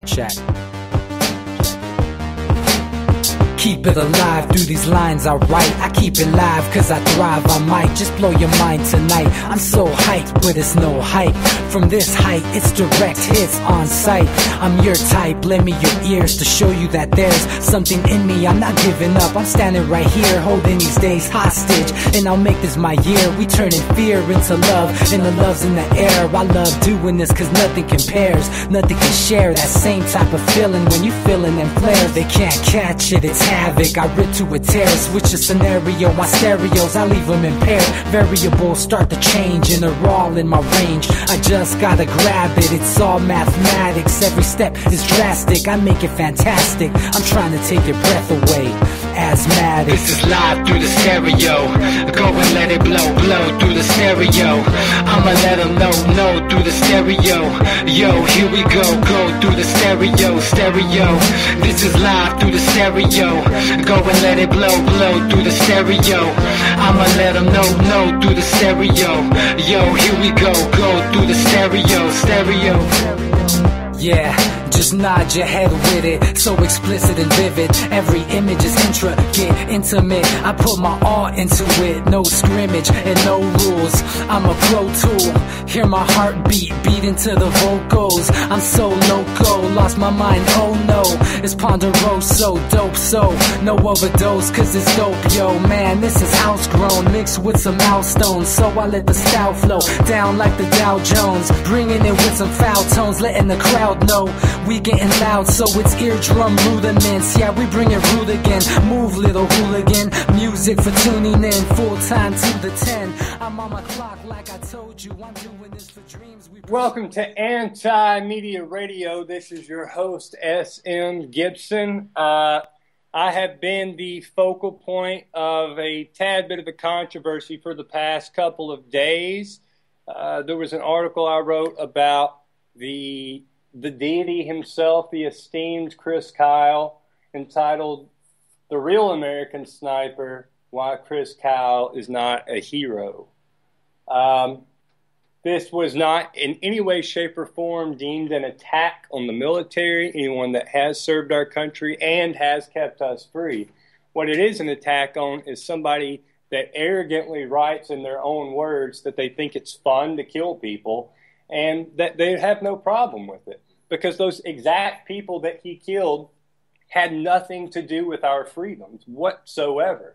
Check. Keep it alive, through these lines I write. I keep it live cause I thrive. I might just blow your mind tonight. I'm so hyped, but it's no hype. From this height, it's direct hits on sight. I'm your type, lend me your ears to show you that there's something in me. I'm not giving up, I'm standing right here, holding these days hostage. And I'll make this my year. We turning fear into love, and the love's in the air. I love doing this cause nothing compares. Nothing can share that same type of feeling when you feeling them flares. They can't catch it, it's havoc. I rip to a tear, switch a scenario. My stereos, I leave them impaired. Variables start to change and they're all in my range. I just gotta grab it, it's all mathematics. Every step is drastic, I make it fantastic. I'm trying to take your breath away. Asthmatic. This is live through the stereo. Go and let it blow, blow through the stereo. I'ma let them know through the stereo. Yo, here we go through the stereo, stereo. This is live through the stereo. Go and let it blow, blow through the stereo. I'ma let them know through the stereo. Yo, here we go through the stereo, stereo. Yeah, just nod your head with it, so explicit and vivid. Every image is intricate, intimate. I put my all into it, no scrimmage and no rules. I'm a pro tool, hear my heartbeat, beat into the vocals. I'm so loco, lost my mind, oh no. It's ponderoso, dope, so no overdose, cause it's dope, yo. Man, this is house grown, mixed with some milestones. So I let the style flow down like the Dow Jones, bringing it with some foul tones, letting the crowd know we getting loud, so it's eardrum rudiments. Yeah, we bring it rude again. Move, little hooligan. Music for tuning in, full time to the 10. I'm on my clock like I told you. I'm doing this for dreams. Welcome to Anti-Media Radio. This is your host, S.M. Gibson. I have been the focal point of a tad bit of a controversy for the past couple of days. There was an article I wrote about the deity himself, the esteemed Chris Kyle, entitled "The Real American Sniper, Why Chris Kyle is Not a Hero." This was not in any way, shape, or form deemed an attack on the military, anyone that has served our country and has kept us free. What it is an attack on is somebody that arrogantly writes in their own words that they think it's fun to kill people and that they have no problem with it, because those exact people that he killed had nothing to do with our freedoms whatsoever.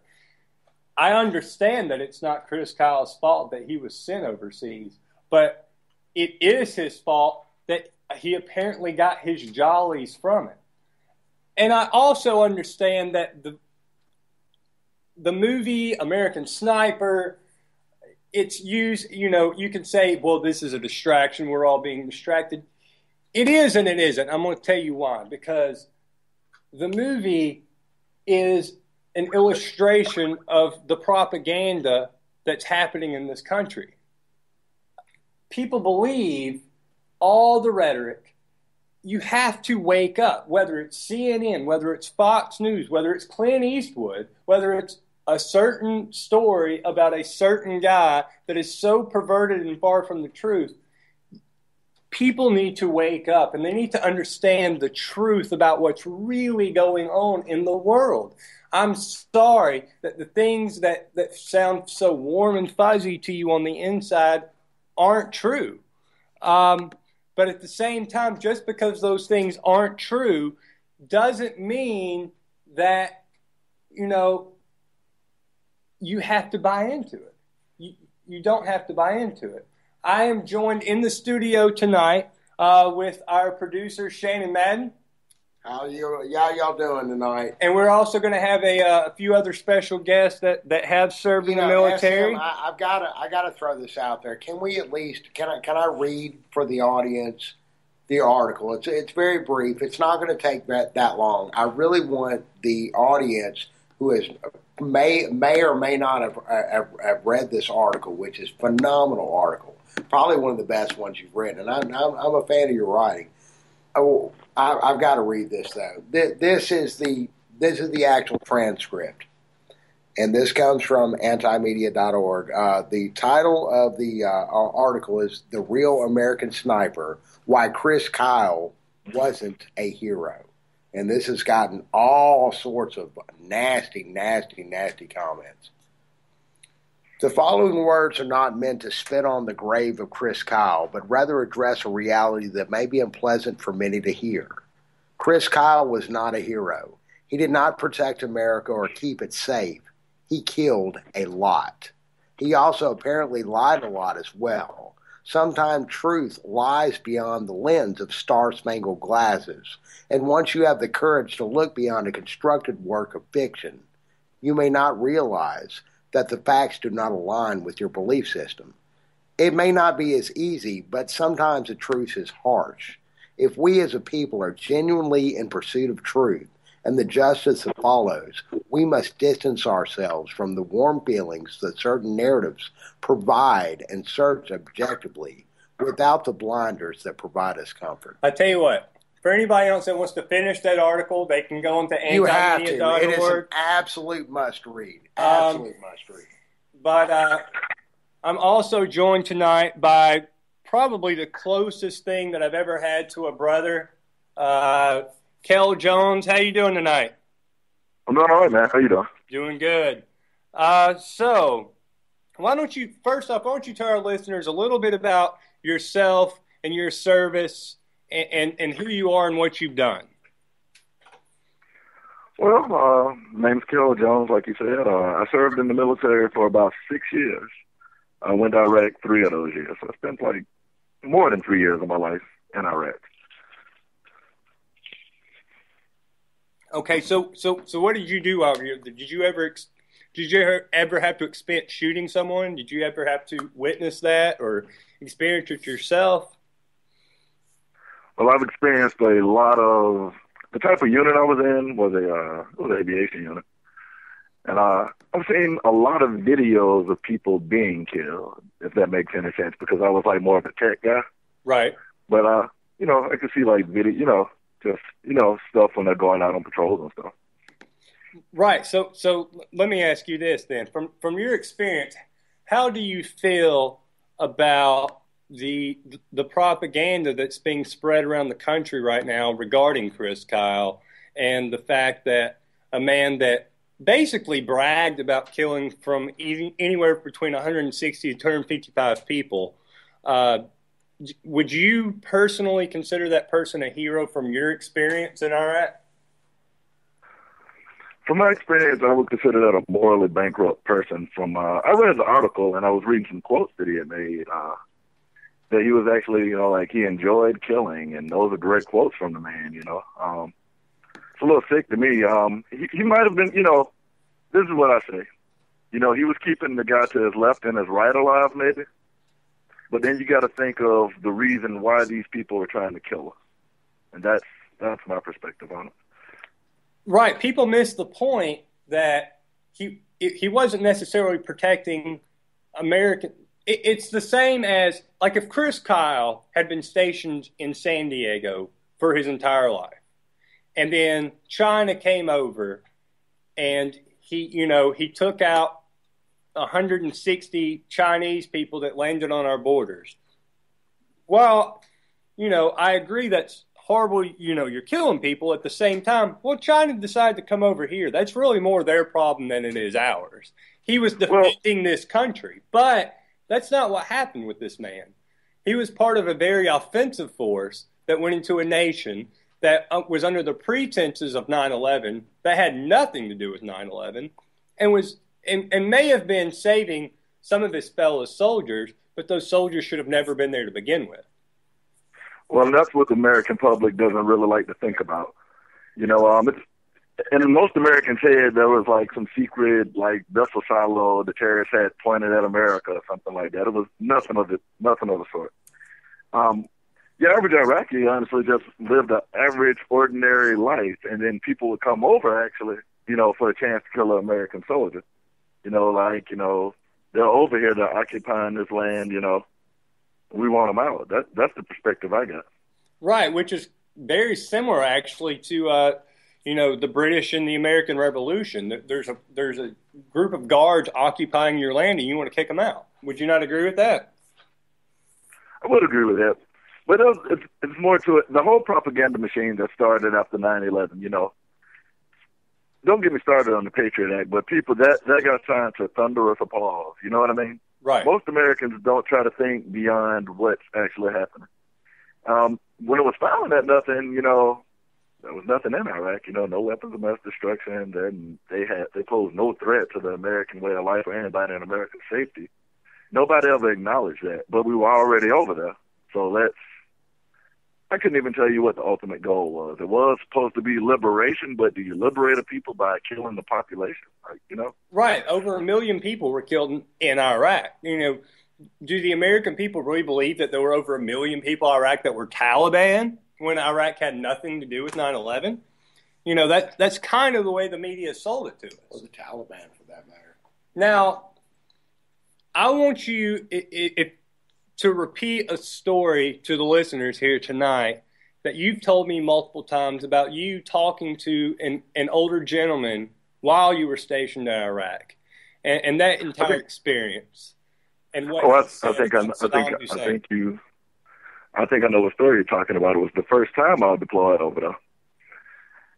I understand that it's not Chris Kyle's fault that he was sent overseas, but it is his fault that he apparently got his jollies from it. And I also understand that the movie American Sniper, it's used, you can say, well, this is a distraction. We're all being distracted. It is and it isn't. I'm going to tell you why. Because the movie is an illustration of the propaganda that's happening in this country. People believe all the rhetoric. You have to wake up, whether it's CNN, whether it's Fox News, whether it's Clint Eastwood, whether it's a certain story about a certain guy that is so perverted and far from the truth. People need to wake up, and they need to understand the truth about what's really going on in the world. I'm sorry that the things that sound so warm and fuzzy to you on the inside aren't true. But at the same time, just because those things aren't true doesn't mean that, you have to buy into it. You don't have to buy into it. I am joined in the studio tonight with our producer, Shannon Madden. How y'all doing tonight? And we're also going to have a few other special guests that have served in the military. SM, I gotta throw this out there. Can we at least can I read for the audience the article? It's very brief. It's not going to take that long. I really want the audience who may or may not have read this article, which is a phenomenal article, probably one of the best ones you've read, and I'm a fan of your writing. I've got to read this though. This is the actual transcript, and this comes from antimedia.org. The title of the article is "The Real American Sniper: Why Chris Kyle wasn't a hero. And this has gotten all sorts of nasty, nasty, nasty comments. The following words are not meant to spit on the grave of Chris Kyle, but rather address a reality that may be unpleasant for many to hear. Chris Kyle was not a hero. He did not protect America or keep it safe. He killed a lot. He also apparently lied a lot as well. Sometimes truth lies beyond the lens of star-spangled glasses, and once you have the courage to look beyond a constructed work of fiction, you may not realize that the facts do not align with your belief system. It may not be as easy, but sometimes the truth is harsh. If we as a people are genuinely in pursuit of truth and the justice that follows, we must distance ourselves from the warm feelings that certain narratives provide and search objectively without the blinders that provide us comfort. I tell you what, for anybody else that wants to finish that article, they can go into You have to. antimedia.org. It is an absolute must read. Absolute must read. But I'm also joined tonight by probably the closest thing that I've ever had to a brother, Kel Jones. How you doing tonight? I'm doing all right, man. How you doing? Doing good. So why don't you tell our listeners a little bit about yourself and your service and who you are and what you've done? Well, name's Kel Jones, like you said. I served in the military for about 6 years. I went to Iraq 3 of those years. So I spent like more than 3 years of my life in Iraq. Okay, so what did you do out here? Did you ever have to experience shooting someone? Did you ever have to witness that or experience it yourself? Well, I've experienced a lot of the type of unit I was in was an aviation unit, and I've seen a lot of videos of people being killed, if that makes any sense, because I was like more of a tech guy. Right. But I could see like video, stuff when they're going out on patrols and stuff. Right. So let me ask you this then. From your experience, how do you feel about the propaganda that's being spread around the country right now regarding Chris Kyle and the fact that a man that basically bragged about killing from anywhere between 160 to 255 people, would you personally consider that person a hero from your experience in Iraq? From my experience, I would consider that a morally bankrupt person. I read the article and I was reading some quotes that he had made. That he was actually, he enjoyed killing, and those are direct quotes from the man. It's a little sick to me. He might have been, this is what I say. He was keeping the guy to his left and his right alive, maybe. But then you got to think of the reason why these people are trying to kill us, and that's my perspective on it. Right. People miss the point that he wasn't necessarily protecting American. It's the same as, like, if Chris Kyle had been stationed in San Diego for his entire life, and then China came over, and he took out 160 Chinese people that landed on our borders. Well, I agree that's horrible, you're killing people. At the same time, well, China decided to come over here. That's really more their problem than it is ours. He was defending this country, but that's not what happened with this man. He was part of a very offensive force that went into a nation that was under the pretenses of 9/11, that had nothing to do with 9/11, and may have been saving some of his fellow soldiers, but those soldiers should have never been there to begin with. Well, that's what the American public doesn't really like to think about. And in most Americans' head, there was like some secret, like vessel silo the terrorists had pointed at America or something like that. It was nothing of the sort. The average Iraqi honestly just lived an average, ordinary life, and then people would come over actually, for a chance to kill an American soldier. They're over here, they're occupying this land. We want them out. That's the perspective I got. Right, which is very similar actually to the British and the American Revolution. There's a group of guards occupying your land, and you want to kick them out. Would you not agree with that? I would agree with that. But it's more to it. The whole propaganda machine that started after 9/11, you know, don't get me started on the Patriot Act, but people that got signed to thunderous applause. You know what I mean? Right. Most Americans don't try to think beyond what's actually happening. When it was found that nothing, you know, there was nothing in Iraq, you know, no weapons of mass destruction. Then they posed no threat to the American way of life or anybody in American safety. Nobody ever acknowledged that, but we were already over there. So I couldn't even tell you what the ultimate goal was. It was supposed to be liberation, but do you liberate a people by killing the population? Like, you know? Right. Over 1 million people were killed in Iraq. You know, do the American people really believe that there were over 1 million people in Iraq that were Taliban when Iraq had nothing to do with 9/11? You know, that's kind of the way the media sold it to us. Or the Taliban, for that matter. Now, I want you to repeat a story to the listeners here tonight that you've told me multiple times about you talking to an older gentleman while you were stationed in Iraq, and that entire experience. And what I think I know what story you're talking about. It was the first time I was deployed over there,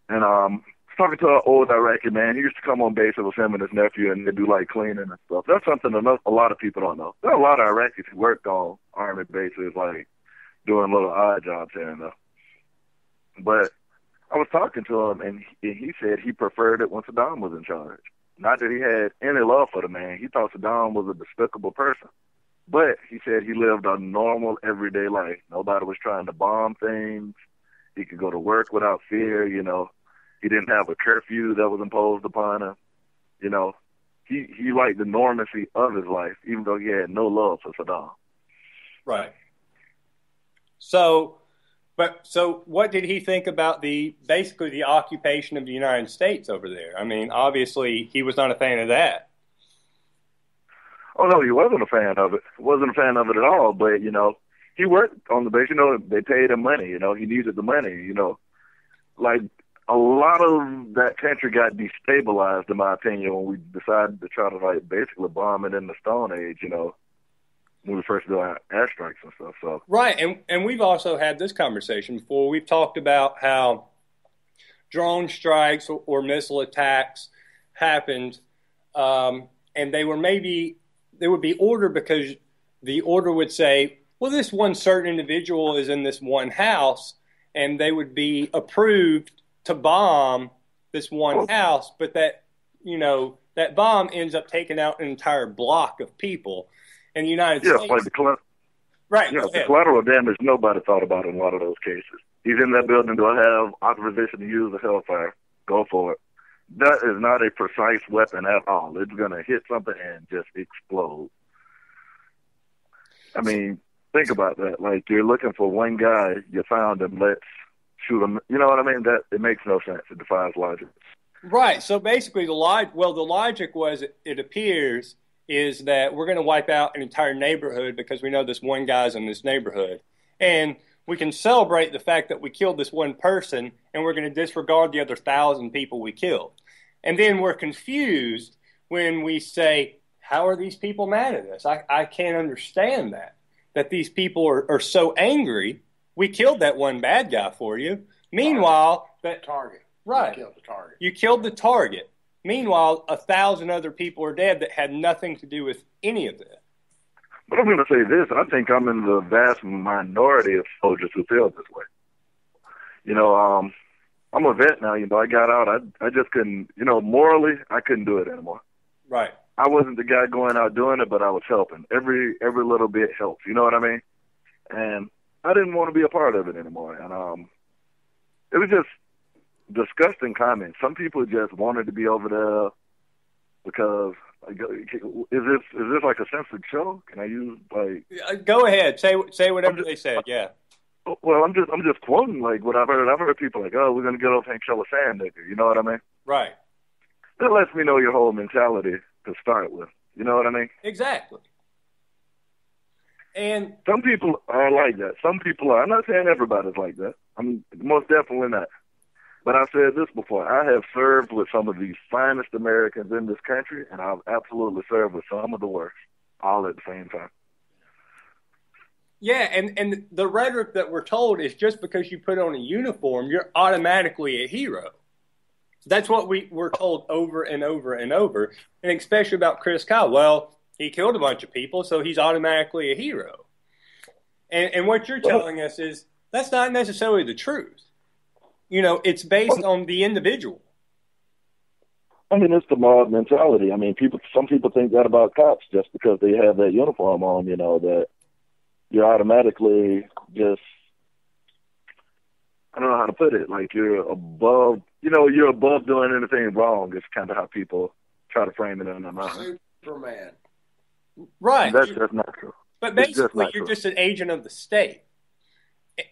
and I was talking to an old Iraqi man. He used to come on base. It was him and his nephew, and they do like cleaning and stuff. That's something a lot of people don't know. There are a lot of Iraqis who worked on army bases, like doing little odd jobs here and there. But I was talking to him, and he said he preferred it when Saddam was in charge. Not that he had any love for the man. He thought Saddam was a despicable person. But he said he lived a normal, everyday life. Nobody was trying to bomb things. He could go to work without fear, you know. He didn't have a curfew that was imposed upon him. You know, he liked the normalcy of his life, even though he had no love for Saddam. Right. So what did he think about basically the occupation of the United States over there? I mean, obviously he was not a fan of that. Oh, no, he wasn't a fan of it. Wasn't a fan of it at all. But, you know, he worked on the base. You know, they paid him money. You know, he needed the money, you know. Like, a lot of that country got destabilized, in my opinion, when we decided to try to, like, basically bomb it in the Stone Age, you know, when we first did our airstrikes and stuff. So right, and we've also had this conversation before. We've talked about how drone strikes or missile attacks happened, and they would be ordered because the order would say, well, this one certain individual is in this one house, and they would be approved to bomb this one house, but that bomb ends up taking out an entire block of people. In the United States. Like the collateral damage nobody thought about in a lot of those cases. He's in that building. Do I have authorization to use a hellfire? Go for it. That is not a precise weapon at all. It's going to hit something and just explode. I mean, think about that. Like, you're looking for one guy, you found him, let's shoot him. You know what I mean? That it makes no sense. It defies logic. Right. So basically, the logic was, it appears, is that we're going to wipe out an entire neighborhood because we know this one guy's in this neighborhood. And we can celebrate the fact that we killed this one person, and we're going to disregard the other 1,000 people we killed. And then we're confused when we say, how are these people mad at us? I can't understand that these people are so angry. We killed that one bad guy for you. Meanwhile, target. Right. You killed the target. You killed the target. Meanwhile, 1,000 other people are dead that had nothing to do with any of this. But I'm going to say this. I think I'm in the vast minority of soldiers who feel this way. You know, I'm a vet now. You know, I got out. I just couldn't, you know, morally, I couldn't do it anymore. Right. I wasn't the guy going out doing it, but I was helping. Every little bit helps. You know what I mean? And I didn't want to be a part of it anymore. And it was just disgusting comments. Some people just wanted to be over there because, like, is this like a censored show? Can I use like? Go ahead, say whatever they said. Yeah. Well, I'm just quoting like what I've heard. I've heard people like, "Oh, we're gonna get over and kill a sand nigger." You know what I mean? Right. That lets me know your whole mentality to start with. You know what I mean? Exactly. And some people are like that. Some people are. I'm not saying everybody's like that. I'm most definitely not. But I've said this before. I have served with some of the finest Americans in this country, and I've absolutely served with some of the worst, all at the same time. Yeah, and the rhetoric that we're told is just because you put on a uniform, you're automatically a hero. That's what we're told over and over and over, and especially about Chris Kyle. Well, he killed a bunch of people, so he's automatically a hero. And what you're telling us is that's not necessarily the truth. You know, it's based on the individual. I mean, it's the mob mentality. I mean, some people think that about cops just because they have that uniform on, you know, that you're automatically just, I don't know how to put it, like you're above, you know, you're above doing anything wrong. It's kind of how people try to frame it in their mind. Superman. Right. That's just not true. But basically, you're just an agent of the state.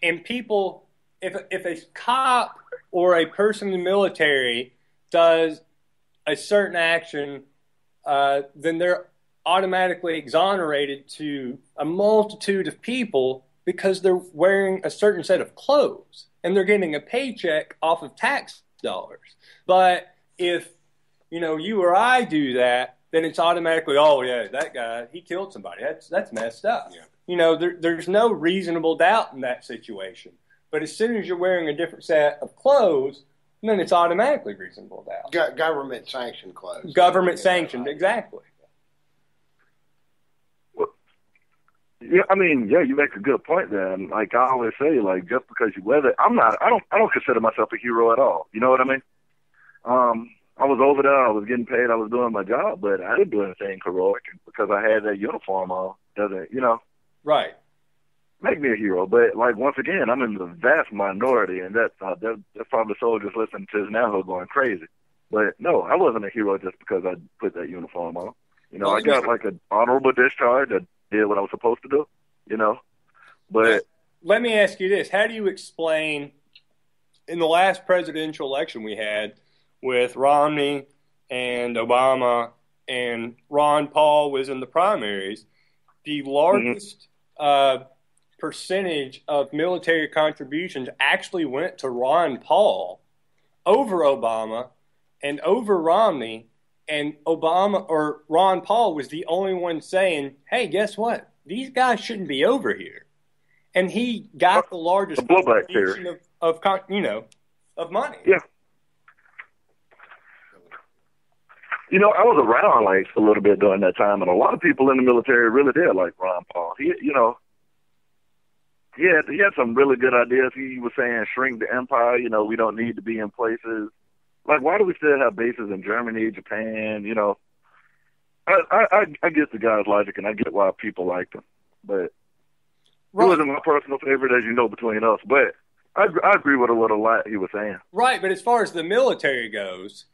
And people, if a cop or a person in the military does a certain action, then they're automatically exonerated to a multitude of people because they're wearing a certain set of clothes and they're getting a paycheck off of tax dollars. But if, you know, you or I do that, then it's automatically, oh yeah, that guy, he killed somebody. That's messed up. Yeah. You know, there's no reasonable doubt in that situation. But as soon as you're wearing a different set of clothes, then it's automatically reasonable doubt. Government sanctioned clothes. Government sanctioned, exactly. Well, yeah, I mean, yeah, you make a good point there. And like I always say, like just because you wear it, I don't consider myself a hero at all. You know what I mean? I was over there, I was getting paid, I was doing my job, but I didn't do anything heroic because I had that uniform on. Doesn't, you know? Right. Make me a hero. But like once again, I'm in the vast minority, and that's probably soldiers listening to this now who are going crazy. But no, I wasn't a hero just because I put that uniform on. You know, I got like an honorable discharge. I did what I was supposed to do. You know, but let me ask you this: how do you explain in the last presidential election we had with Romney and Obama and Ron Paul was in the primaries, the largest percentage of military contributions actually went to Ron Paul over Obama and over Romney, and Obama or Ron Paul was the only one saying, hey, guess what? These guys shouldn't be over here. And he got the largest contribution of money. Yeah. You know, I was around like a little bit during that time, and a lot of people in the military really did like Ron Paul. He had some really good ideas. He was saying shrink the empire. You know, we don't need to be in places. Like, why do we still have bases in Germany, Japan? You know, I get the guy's logic, and I get why people liked him. But He wasn't my personal favorite, as you know, between us. But I agree with a lot he was saying. Right, but as far as the military goes,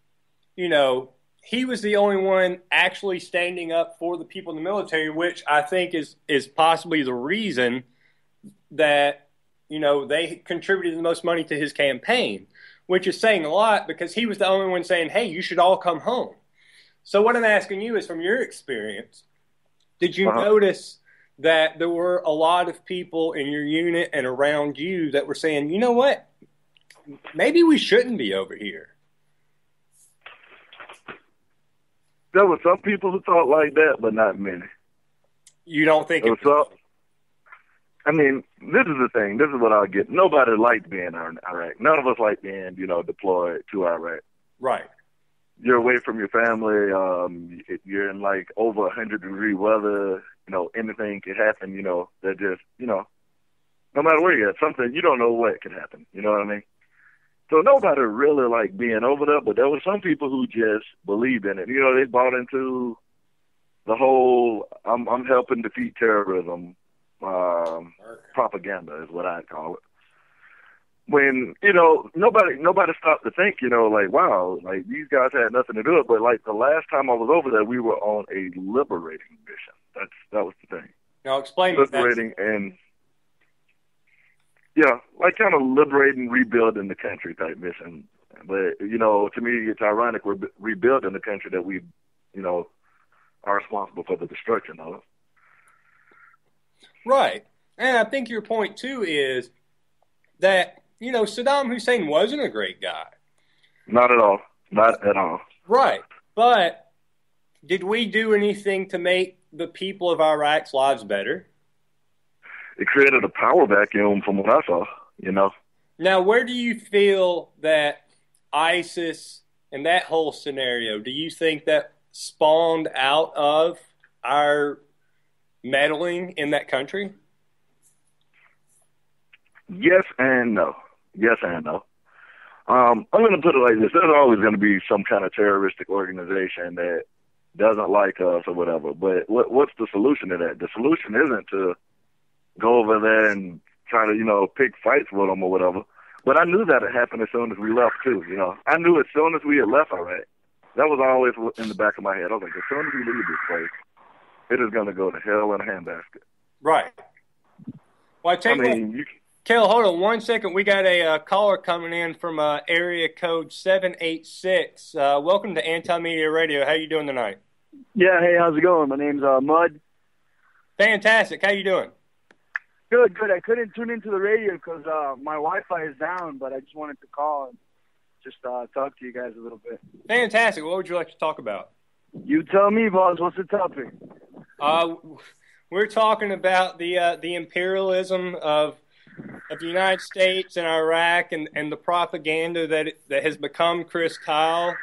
you know, he was the only one actually standing up for the people in the military, which I think is possibly the reason that, you know, they contributed the most money to his campaign, which is saying a lot because he was the only one saying, hey, you should all come home. So what I'm asking you is, from your experience, did you notice that there were a lot of people in your unit and around you that were saying, you know what, maybe we shouldn't be over here? There were some people who thought like that, but not many. You don't think it was so? I mean, this is the thing. This is what I get. Nobody liked being in Iraq. None of us like being, deployed to Iraq. Right. You're away from your family. You're in like over 100-degree weather. You know, anything could happen. You know, that just, no matter where you're at, something you don't know what could happen. You know what I mean? So nobody really liked being over there, but there were some people who just believed in it. You know, they bought into the whole I'm helping defeat terrorism propaganda is what I'd call it. When, nobody stopped to think, like, wow, like these guys had nothing to do with it. But like the last time I was over there, we were on a liberating mission. That was the thing. Now explain liberating and like kind of liberating, rebuilding the country type mission. But, to me, it's ironic we're rebuilding the country that we, are responsible for the destruction of. Right. And I think your point, too, is that, Saddam Hussein wasn't a great guy. Not at all. Not at all. Right. But did we do anything to make the people of Iraq's lives better? it created a power vacuum from what I saw, you know. Now, where do you feel that ISIS and that whole scenario, do you think that spawned out of our meddling in that country? Yes and no. Yes and no. I'm going to put it like this. There's always going to be some kind of terroristic organization that doesn't like us or whatever. But what's the solution to that? The solution isn't to go over there and try to, you know, pick fights with them or whatever. But I knew that had happened as soon as we left, too, you know. I knew as soon as we had left Iraq. That was always in the back of my head. I was like, as soon as we leave this place, it is going to go to hell in a handbasket. Right. Well, Kel, hold on 1 second. We got a caller coming in from area code 786. Welcome to Anti-Media Radio. How you doing tonight? Yeah, hey, how's it going? My name's Mud. Fantastic. How you doing? Good. I couldn't tune into the radio because my Wi-Fi is down, but I just wanted to call and just talk to you guys a little bit. Fantastic. What would you like to talk about? You tell me, boss. What's the topic? We're talking about the imperialism of the United States and Iraq and the propaganda that has become Chris Kyle.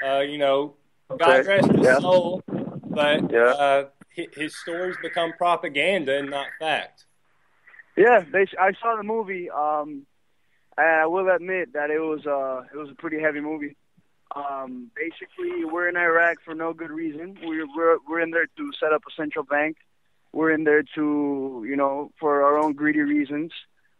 God rest his soul, but his stories become propaganda and not fact. Yeah, I saw the movie. And I will admit that it was a pretty heavy movie. Basically, we're in Iraq for no good reason. We're in there to set up a central bank. We're in there to, you know, for our own greedy reasons.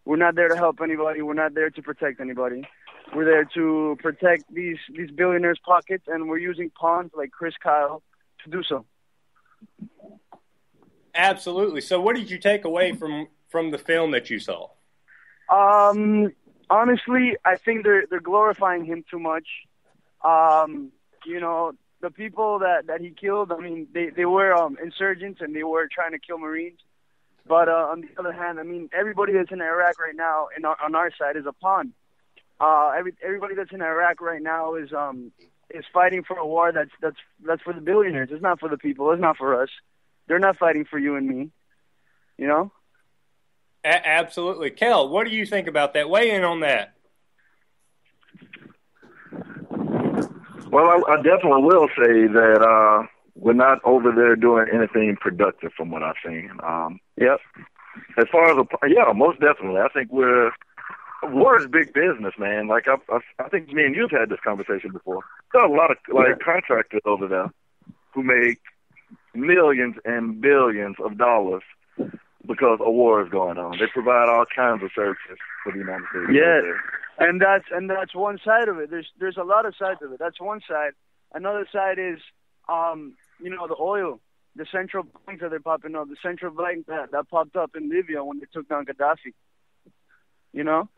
We're not there to help anybody. We're not there to protect anybody. We're there to protect these billionaires' pockets, and we're using pawns like Chris Kyle to do so. Absolutely. So what did you take away from the film that you saw? Honestly, I think they're glorifying him too much. You know, the people that he killed, I mean, they were insurgents and they were trying to kill Marines. But on the other hand, I mean, everybody that's in Iraq right now on our side is a pawn. Everybody that's in Iraq right now is fighting for a war that's for the billionaires. It's not for the people. It's not for us. They're not fighting for you and me. You know? Absolutely. Kel, what do you think about that? Weigh in on that. Well, I definitely will say that we're not over there doing anything productive from what I've seen. Yep. As far as most definitely. I think war is big business, man. Like I think me and you've had this conversation before. There's a lot of contractors over there who make millions and billions of dollars because a war is going on. They provide all kinds of services for the United States. Yeah, and that's one side of it. There's a lot of sides of it. That's one side. Another side is, you know, the oil, the central banks that they're popping up, the central bank that popped up in Libya when they took down Gaddafi. You know?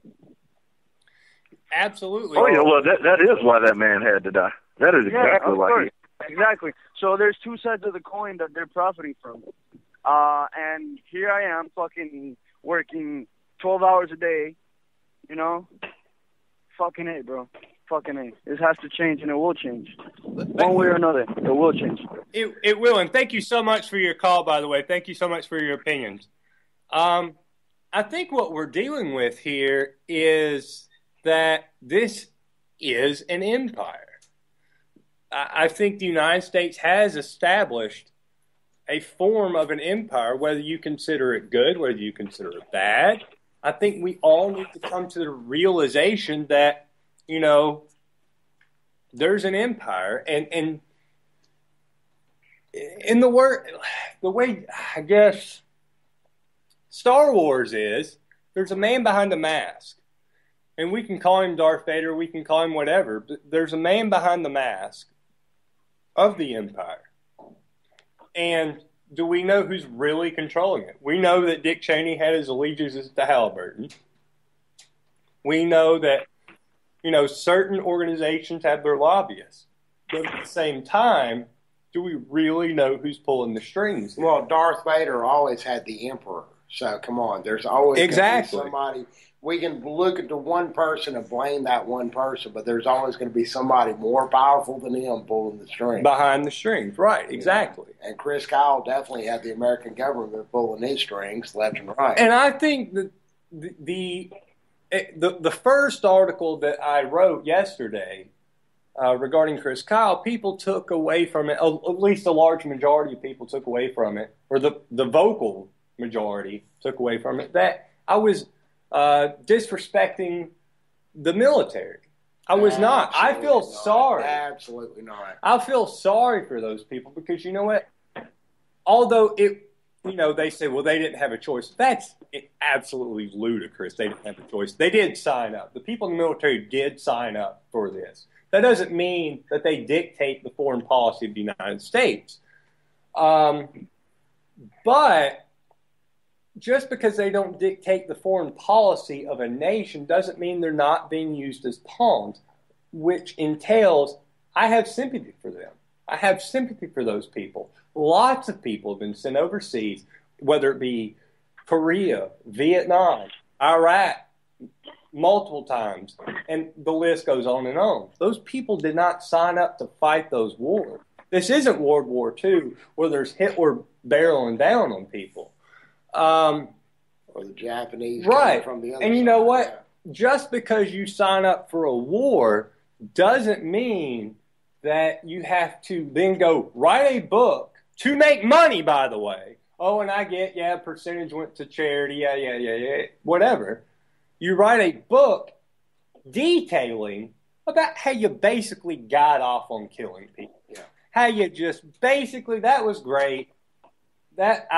Absolutely. Oh yeah, well that is why that man had to die. That is exactly why. Exactly. So there's two sides of the coin that they're profiting from. And here I am fucking working 12 hours a day, you know? Fucking A, bro. Fucking A. This has to change, and it will change. One way or another, it will change. It will, and thank you so much for your call, by the way. Thank you so much for your opinions. I think what we're dealing with here is that this is an empire. I think the United States has established a form of an empire, whether you consider it good, whether you consider it bad. I think we all need to come to the realization that, you know, there's an empire, and in the way I guess Star Wars is, there's a man behind the mask, and we can call him Darth Vader, we can call him whatever, but there's a man behind the mask of the empire. And do we know who's really controlling it? We know that Dick Cheney had his allegiances to Halliburton. We know that, you know, certain organizations have their lobbyists. But at the same time, do we really know who's pulling the strings? Well, Darth Vader always had the Emperor. So, come on. There's always exactly somebody. we can look at the one person and blame that one person, but there's always going to be somebody more powerful than him pulling the strings. Behind the strings, right, exactly. Yeah. And Chris Kyle definitely had the American government pulling his strings left and right. And I think that the first article that I wrote yesterday regarding Chris Kyle, people took away from it, at least a large majority of people took away from it, or the vocal majority took away from it, that I was disrespecting the military. I was not. I feel sorry. Absolutely not. I feel sorry for those people because you know what? Although they say, well, they didn't have a choice. That's absolutely ludicrous. They didn't have a choice. They did sign up. The people in the military did sign up for this. That doesn't mean that they dictate the foreign policy of the United States. But just because they don't dictate the foreign policy of a nation doesn't mean they're not being used as pawns, which entails I have sympathy for them. I have sympathy for those people. Lots of people have been sent overseas, whether it be Korea, Vietnam, Iraq, multiple times, and the list goes on and on. Those people did not sign up to fight those wars. This isn't World War II where there's Hitler barreling down on people. Or the Japanese, right? From the other and you side. know what? Yeah. Just because you sign up for a war doesn't mean that you have to then go write a book to make money. By the way, and I get percentage went to charity, whatever. You write a book detailing about how you basically got off on killing people. Yeah. How you just basically, that was great. That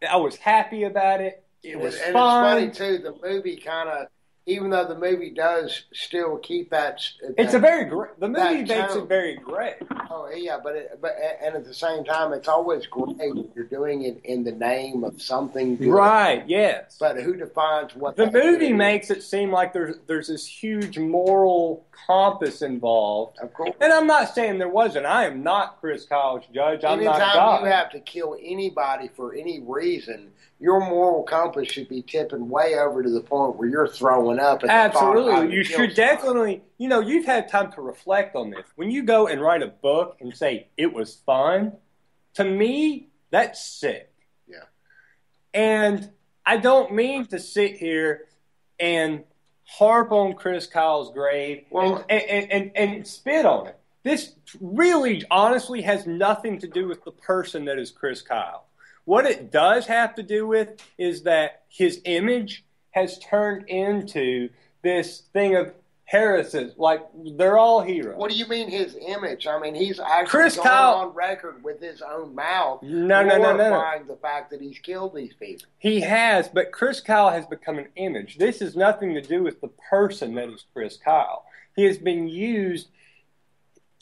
I was happy about it. It was fun. It's funny too. The movie kind of, even though the movie does still keep that. It's a very great. The movie makes it very great. Oh yeah, but at the same time, it's always great when you're doing it in the name of something good. Right. Yes. But who defines what the movie makes it seem like there's this huge moral compass involved. Of course. And I'm not saying there wasn't. I am not Chris Kyle's judge. I'm not God. Anytime you have to kill anybody for any reason, your moral compass should be tipping way over to the point where you're throwing up. At Absolutely. You should definitely, you've had time to reflect on this. When you go and write a book and say, it was fun, to me, that's sick. Yeah. And I don't mean to sit here and harp on Chris Kyle's grave and spit on it. This really, honestly, has nothing to do with the person that is Chris Kyle. What it does have to do with is that his image has turned into this thing of heresy. Like, they're all heroes. What do you mean his image? I mean, he's actually going on record with his own mouth glorifying the fact that he's killed these people. He has, but Chris Kyle has become an image. This has nothing to do with the person that is Chris Kyle. He has been used.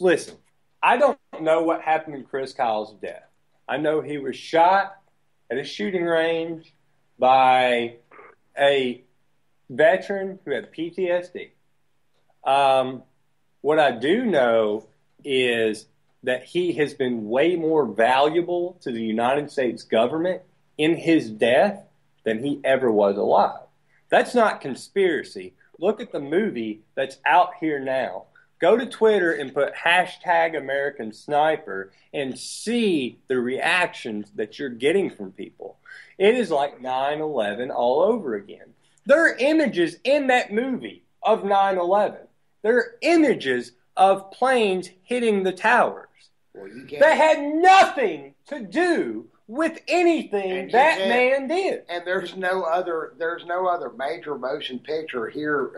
Listen, I don't know what happened in Chris Kyle's death. I know he was shot at a shooting range by a veteran who had PTSD. What I do know is that he has been way more valuable to the United States government in his death than he ever was alive. That's not conspiracy. Look at the movie that's out here now. Go to Twitter and put #American Sniper and see the reactions that you're getting from people. It is like 9/11 all over again. There are images in that movie of 9/11. There are images of planes hitting the towers. That had nothing to do with anything that man did. And there's no other major motion picture here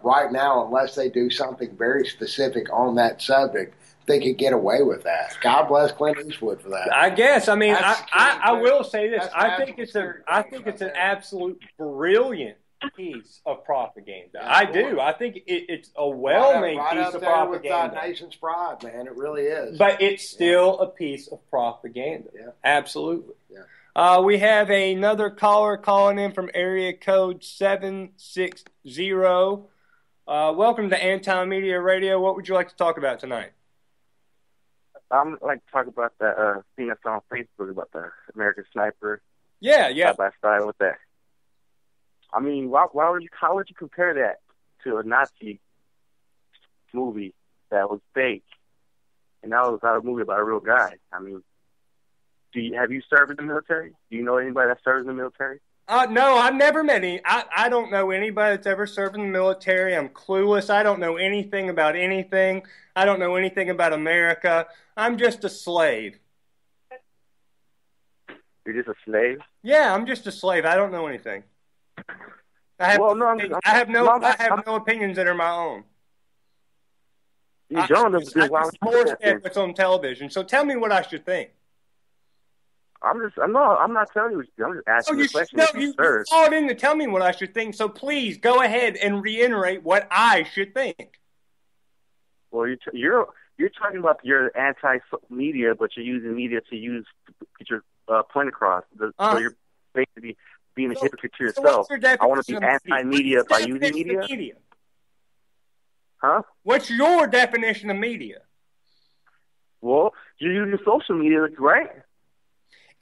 right now, unless they do something very specific on that subject. They could get away with that. God bless Clint Eastwood for that. I guess. I mean, I will say this. I think it's an absolute brilliant piece of propaganda. I do. I think it's a well-made piece of propaganda. With Nation's Pride, man. It really is. But it's still a piece of propaganda. Yeah. Absolutely. Yeah. We have another caller calling in from area code 760. Welcome to Anti-Media Radio. What would you like to talk about tonight? I'd like to talk about that thing I saw on Facebook about the American Sniper. Yeah. Side by side with that. I mean, how would you compare that to a Nazi movie that was fake, and that was not a movie about a real guy? I mean, have you served in the military? Do you know anybody that serves in the military? No, I've never met any. I don't know anybody that's ever served in the military. I'm clueless. I don't know anything about anything. I don't know anything about America. I'm just a slave. You're just a slave? Yeah, I'm just a slave. I don't know anything. I have no opinions that are my own. You don't know. Why would you say that? What's on television. So tell me what I should think. I'm not telling you. I'm just asking you a question. You called in to tell me what I should think. So please go ahead and reiterate what I should think. Well, you're talking about you're anti-media, but you're using media to get your point across. So you're basically being a hypocrite to yourself. I want to be anti-media by using media. Huh? What's your definition of media? Well, you're using social media, right?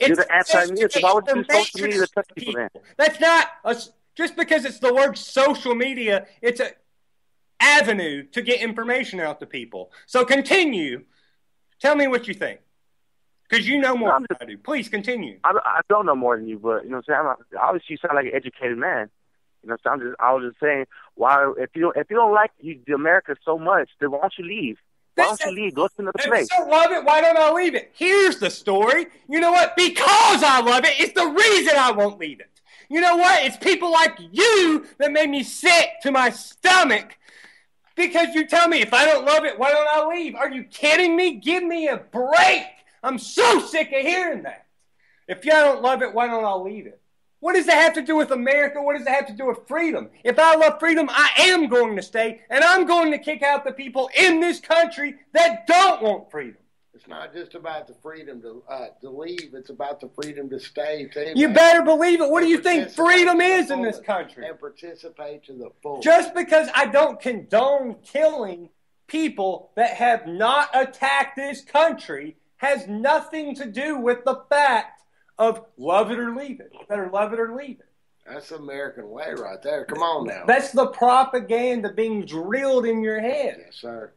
You're the anti-media, so why would you use social media to touch people then? That's not just because it's the word social media, it's an avenue to get information out to people. So continue. Tell me what you think. Because you know more than I do. Please continue. I don't know more than you, but you know what I'm saying? Obviously you sound like an educated man. You know, so I was just saying, why if you don't like America so much, then why don't you leave? Why don't you leave? Go to another place. If I don't love it, why don't I leave it? Here's the story. You know what? Because I love it, it's the reason I won't leave it. You know what? It's people like you that made me sick to my stomach because you tell me if I don't love it, why don't I leave? Are you kidding me? Give me a break. I'm so sick of hearing that. If you don't love it, why don't I leave it? What does that have to do with America? What does that have to do with freedom? If I love freedom, I am going to stay, and I'm going to kick out the people in this country that don't want freedom. It's not just about the freedom to leave. It's about the freedom to stay, too. You better believe it. What do you think freedom is in this country? And participate to the full. Just because I don't condone killing people that have not attacked this country has nothing to do with the fact of love it or leave it. You better love it or leave it. That's the American way right there. Come on now. That's the propaganda being drilled in your head. Yes, sir.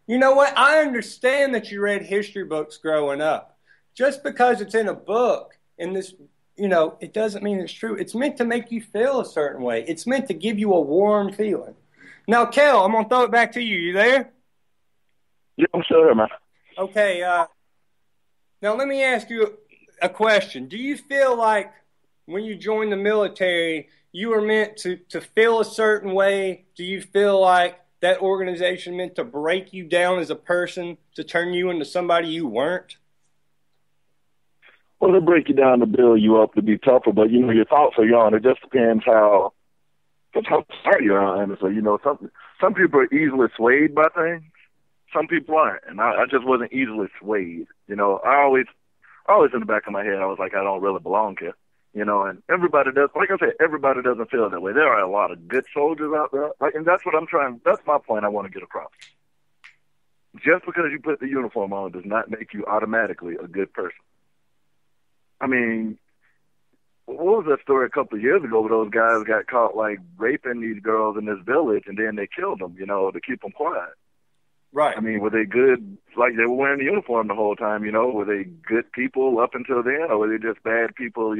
You know what? I understand that you read history books growing up. Just because it's in a book, in this, it doesn't mean it's true. It's meant to make you feel a certain way. It's meant to give you a warm feeling. Now, Kel, I'm going to throw it back to you. You there? Yeah, I'm still here, man. Okay. Now, let me ask you a question. Do you feel like when you joined the military, you were meant to feel a certain way? Do you feel like that organization meant to break you down as a person, to turn you into somebody you weren't? Well, they break you down to build you up to be tougher, but, your thoughts are young. It just depends how smart you are, honestly. Some people are easily swayed by things. Some people aren't, and I just wasn't easily swayed. Always in the back of my head, I was like, I don't really belong here, and everybody does. Like I said, everybody doesn't feel that way. There are a lot of good soldiers out there, and that's my point I want to get across. Just because you put the uniform on does not make you automatically a good person. I mean, what was that story a couple of years ago where those guys got caught, raping these girls in this village, and then they killed them, to keep them quiet? Right. I mean, were they good, they were wearing the uniform the whole time, were they good people up until then, or were they just bad people,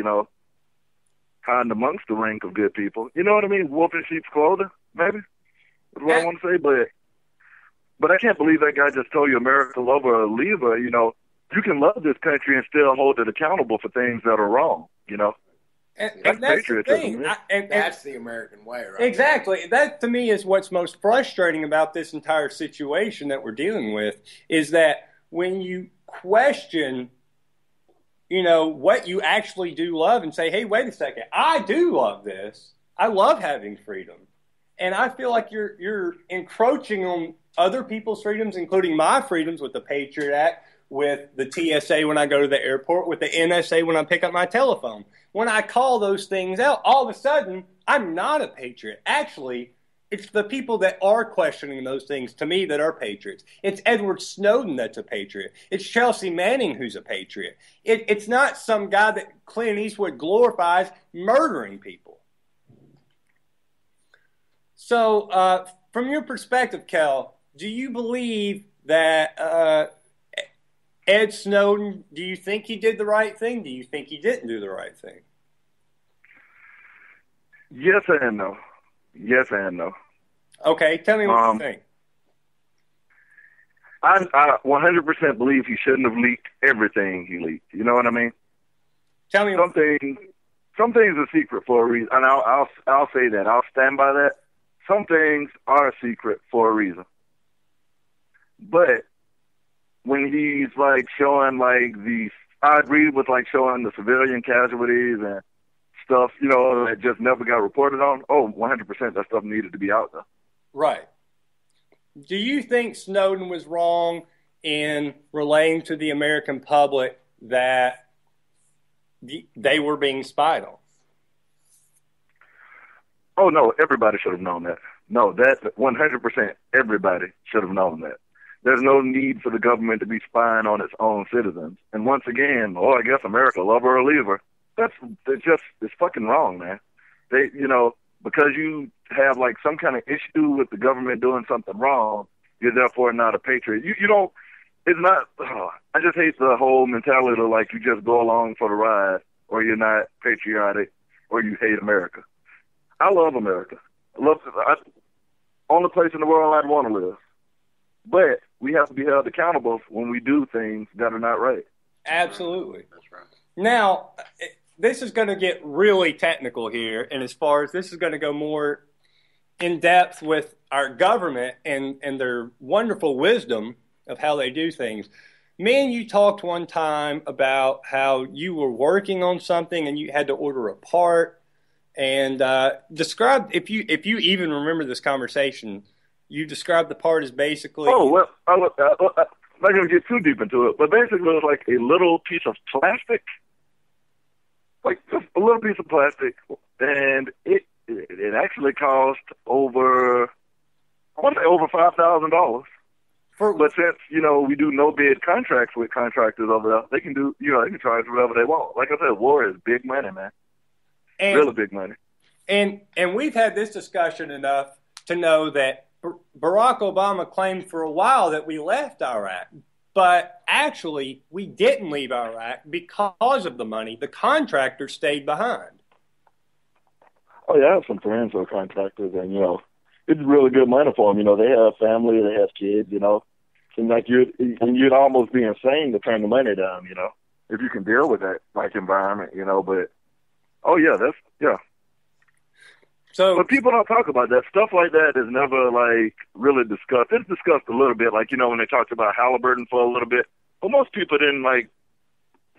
hiding amongst the rank of good people? You know what I mean? Wolf in sheep's clothing, maybe? That's what I want to say, but I can't believe that guy just told you America love her or leave her, You can love this country and still hold it accountable for things that are wrong, And that's the thing. That's the American way, right? Exactly. That, to me, is what's most frustrating about this entire situation that we're dealing with, is that when you question, what you actually do love and say, hey, wait a second, I do love this. I love having freedom. And I feel like you're encroaching on other people's freedoms, including my freedoms with the Patriot Act, with the TSA when I go to the airport, with the NSA when I pick up my telephone. When I call those things out, all of a sudden, I'm not a patriot. Actually, it's the people that are questioning those things, to me, that are patriots. It's Edward Snowden that's a patriot. It's Chelsea Manning who's a patriot. It's not some guy that Clint Eastwood glorifies murdering people. So, from your perspective, Kel, do you believe that Ed Snowden, do you think he did the right thing? Do you think he didn't do the right thing? Yes and no. Yes and no. Okay, tell me what you think. I 100% believe he shouldn't have leaked everything he leaked. You know what I mean? Tell me. Some things are secret for a reason, and I'll say that. I'll stand by that. Some things are secret for a reason. But when he's like showing I agree with like showing the civilian casualties and stuff, you know, that just never got reported on. Oh, 100% that stuff needed to be out there. Right. Do you think Snowden was wrong in relaying to the American public that they were being spied on? Oh, no, everybody should have known that. No, that 100% everybody should have known that. There's no need for the government to be spying on its own citizens. And once again, I guess America, love her or leave her. It's fucking wrong, man. They, you know, because you have like some kind of issue with the government doing something wrong, you're therefore not a patriot. You don't, it's not, I just hate the whole mentality of like you just go along for the ride or you're not patriotic or you hate America. I love America. Only place in the world I'd want to live. But we have to be held accountable when we do things that are not right. Absolutely. That's right. Now, this is going to get really technical here, and as far as this is going to go more in depth with our government and their wonderful wisdom of how they do things. Me and you talked one time about how you were working on something and you had to order a part. And describe, if you even remember this conversation, you described the part as basically... Oh, well, I'm not going to get too deep into it, but basically it was like a little piece of plastic, like just a little piece of plastic, and it actually cost over $5,000. But since, you know, we do no bid contracts with contractors over there, they can do, you know, they can charge whatever they want. Like I said, war is big money, man. Really big money. And we've had this discussion enough to know that Barack Obama claimed for a while that we left Iraq, but actually we didn't leave Iraq because of the money. The contractors stayed behind. Oh, yeah, I have some friends who are contractors, and, you know, it's really good money for them. You know, they have family, they have kids, you know. And like you'd almost be insane to turn the money down, you know, if you can deal with that, like, environment, you know, but... Oh, yeah, yeah. So, but people don't talk about that. Stuff like that is never, like, really discussed. It's discussed a little bit, like, you know, when they talked about Halliburton for a little bit. But most people didn't, like,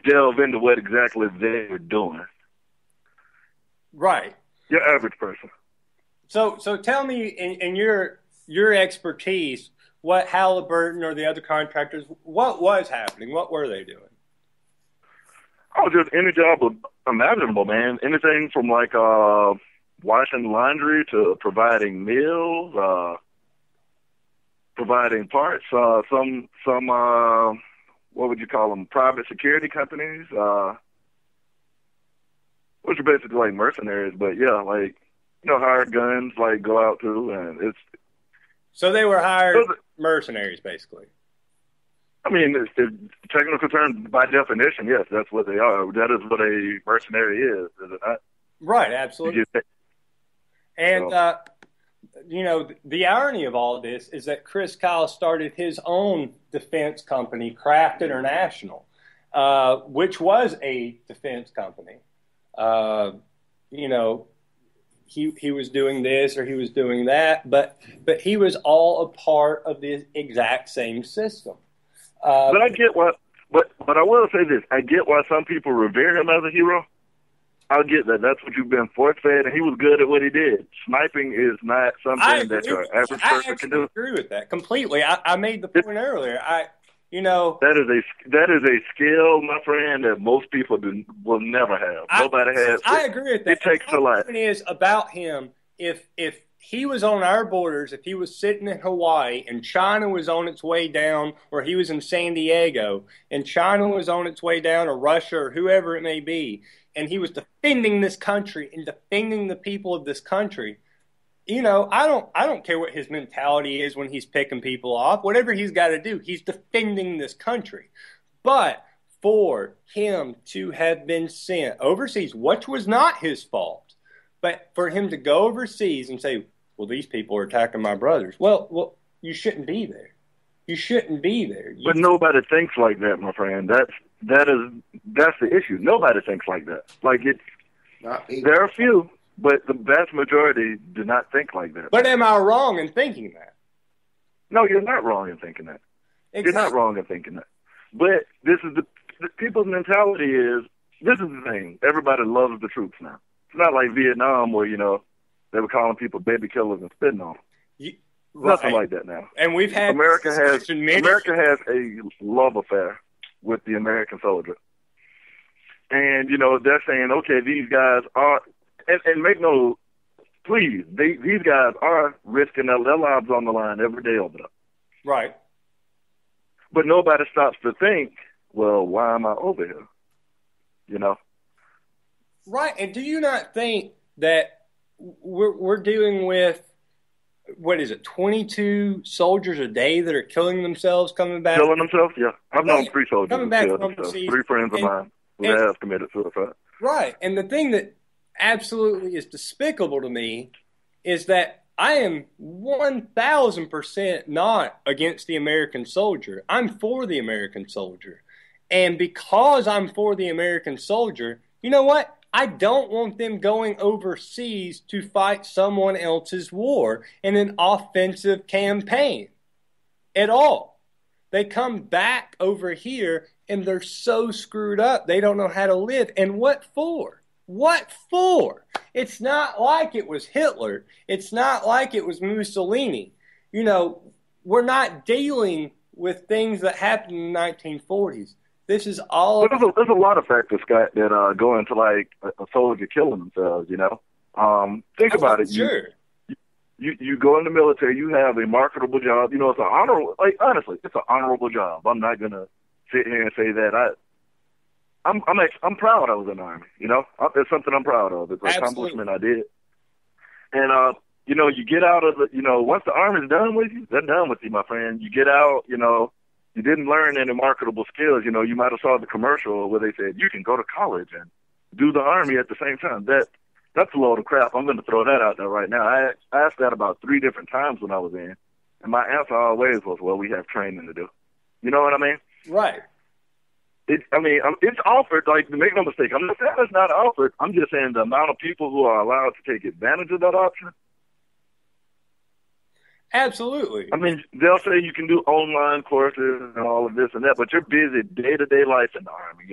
delve into what exactly they were doing. Right. Your average person. So tell me, in your expertise, what Halliburton or the other contractors, what was happening? What were they doing? Oh, just any job imaginable, man. Anything from like washing laundry to providing meals, providing parts. Some what would you call them? Private security companies, which are basically like mercenaries. But yeah, like, you know, hired guns, like go out to, and it's. So they were hired mercenaries, basically. I mean, it's technical term, by definition, yes, that's what they are. That is what a mercenary is it not? Right, absolutely. And, you know, the irony of all of this is that Chris Kyle started his own defense company, Kraft International, which was a defense company. You know, he was doing this or he was doing that, but he was all a part of the exact same system. But I get why. But I will say this: I get why some people revere him as a hero. I get that. That's what you've been force-fed, and he was good at what he did. Sniping is not something that your average person can do. I agree with that completely. I made the point earlier. You know, that is a skill, my friend, that most people will never have. Nobody has. I agree with that. It takes a lot. The point is about him. If he was on our borders, if he was sitting in Hawaii and China was on its way down, or he was in San Diego and China was on its way down, or Russia or whoever it may be, and he was defending this country and defending the people of this country, I don't care what his mentality is when he's picking people off. Whatever he's got to do, he's defending this country. But for him to have been sent overseas, which was not his fault, but for him to go overseas and say, well, these people are attacking my brothers. Well, you shouldn't be there. You shouldn't be there. But nobody thinks like that, my friend. That's the issue. Nobody thinks like that. Like there are a few, but the vast majority do not think like that. But am I wrong in thinking that? No, you're not wrong in thinking that. Exactly. You're not wrong in thinking that. But this is the people's mentality is, this is the thing. Everybody loves the troops now. It's not like Vietnam where, they were calling people baby killers and spitting on them. Nothing like that now. And we've had America has a love affair with the American soldier. And, they're saying, okay, these guys are, and make no, please, these guys are risking their lives on the line every day over there. Right. But nobody stops to think, well, why am I over here? Right. And do you not think that we're dealing with, 22 soldiers a day that are killing themselves coming back? Killing themselves? Yeah. I've known 3 soldiers coming back from overseas. 3 friends of mine who have committed suicide. Right. And the thing that absolutely is despicable to me is that I am 1,000% not against the American soldier. I'm for the American soldier. And because I'm for the American soldier, you know what? I don't want them going overseas to fight someone else's war in an offensive campaign at all. They come back over here and they're so screwed up, they don't know how to live. And what for? What for? It's not like it was Hitler. It's not like it was Mussolini. We're not dealing with things that happened in the 1940s. This is all. There's a lot of factors, Scott, that go into like a soldier killing themselves. Think about it. Sure. You go in the military. You have a marketable job. It's an honorable. Like honestly, it's an honorable job. I'm not gonna sit here and say that I'm proud I was in the Army. It's something I'm proud of. It's an accomplishment I did. And you get out of the. Once the Army's done with you, they're done with you, my friend. You get out. You didn't learn any marketable skills. You might have saw the commercial where they said you can go to college and do the Army at the same time. That's a load of crap. I'm going to throw that out there right now. I asked that about 3 different times when I was in, and my answer always was, well, we have training to do. You know what I mean? Right. It's offered, like, make no mistake. I'm not saying it's not offered. I'm just saying the amount of people who are allowed to take advantage of that option. Absolutely. I mean, they'll say you can do online courses and all of this and that, but you're busy day-to-day life in the Army,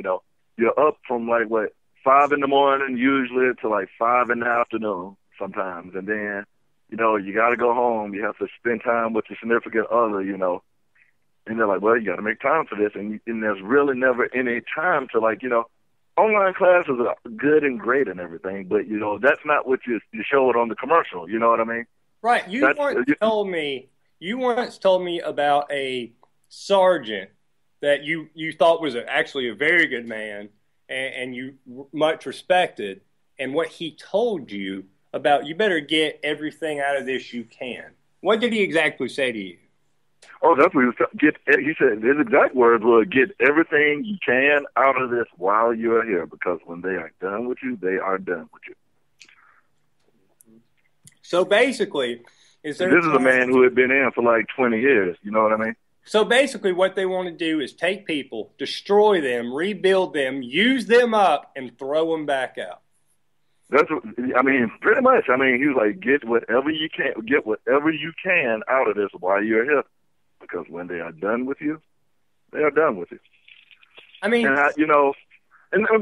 You're up from, 5 in the morning usually to, 5 in the afternoon sometimes. And then, you got to go home. You have to spend time with your significant other, And they're like, well, you got to make time for this. And there's really never any time to, online classes are good and great and everything, but, that's not what you showed on the commercial. You know what I mean? Right. You once told me about a sergeant that you thought was actually a very good man and you much respected, and what he told you about you better get everything out of this you can. What did he exactly say to you? Oh, that's what he said. His exact words were, get everything you can out of this while you are here, because when they are done with you, they are done with you. So basically, this is a man who had been in for 20 years. You know what I mean? So basically what they want to do is take people, destroy them, rebuild them, use them up, and throw them back out. Pretty much. He was like, get whatever you can out of this while you're here. Because when they are done with you, they are done with you. And